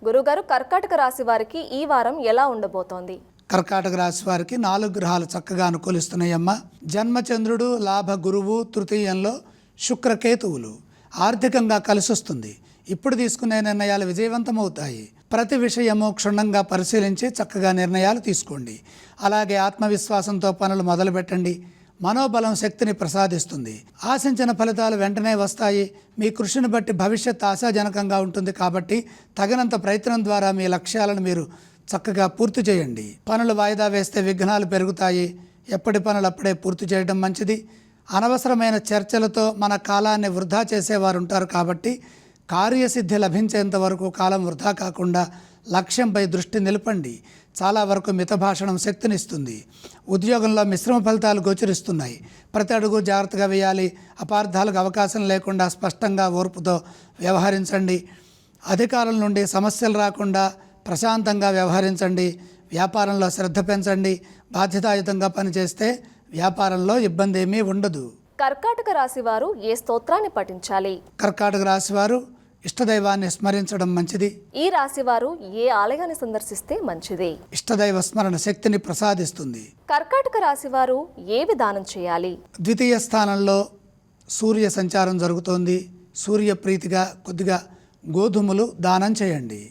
గురుగారు, కర్కాటక రాశి వారికి ఈ వారం ఎలా ఉండబోతోంది? కర్కాటక రాశి వారికి 4 గ్రహాలు చక్కగా అనుకూలిస్తున్నాయమ్మా. జన్మచంద్రుడు, లాభ గురువు, తృతీయంలో శుక్రకేతువులు. ఆర్థికంగా కలిసొస్తుంది. ఇప్పుడు తీసుకునే నిర్ణయాలు విజయవంతమవుతాయి. ప్రతి విషయము క్షుణ్ణంగా పరిశీలించి చక్కగా నిర్ణయాలు తీసుకోండి. అలాగే ఆత్మవిశ్వాసంతో పనులు మొదలుపెట్టండి. మనోబలం శక్తిని ప్రసాదిస్తుంది. ఆశించిన ఫలితాలు వెంటనే వస్తాయి. మీ కృషిని బట్టి భవిష్యత్ ఆశాజనకంగా ఉంటుంది. కాబట్టి తగినంత ప్రయత్నం ద్వారా మీ లక్ష్యాలను మీరు చక్కగా పూర్తి చేయండి. పనులు వాయిదా వేస్తే విఘ్నాలు పెరుగుతాయి. ఎప్పటి పనులు అప్పుడే పూర్తి చేయడం మంచిది. అనవసరమైన చర్చలతో మన కాలాన్ని వృధా చేసేవారు ఉంటారు. కాబట్టి కార్యసిద్ధి లభించేంత వరకు కాలం వృధా కాకుండా లక్ష్యంపై దృష్టి నిలపండి. చాలా వరకు మితభాషణం శక్తినిస్తుంది. ఉద్యోగంలో మిశ్రమ ఫలితాలు గోచరిస్తున్నాయి. ప్రతి అడుగు జాగ్రత్తగా వేయాలి. అపార్థాలకు అవకాశం లేకుండా స్పష్టంగా ఓర్పుతో వ్యవహరించండి. అధికారుల నుండి సమస్యలు రాకుండా ప్రశాంతంగా వ్యవహరించండి. వ్యాపారంలో శ్రద్ధ పెంచండి. బాధ్యతాయుతంగా పనిచేస్తే వ్యాపారంలో ఇబ్బంది ఏమీ ఉండదు. కర్కాటక రాశి వారు ఏ స్తోత్రాన్ని పఠించాలి? కర్కాటక రాశి వారు ఇష్టదైవాన్ని స్మరించడం మంచిది. ఈ రాశి వారు ఏ ఆలయాన్ని సందర్శిస్తే మంచిది? ఇష్టదైవ స్మరణ శక్తిని ప్రసాదిస్తుంది. కర్కాటక రాశి వారు ఏ విధానం చేయాలి? ద్వితీయ స్థానంలో సూర్య సంచారం జరుగుతోంది. సూర్య ప్రీతిగా కొద్దిగా గోధుమలు దానం చేయండి.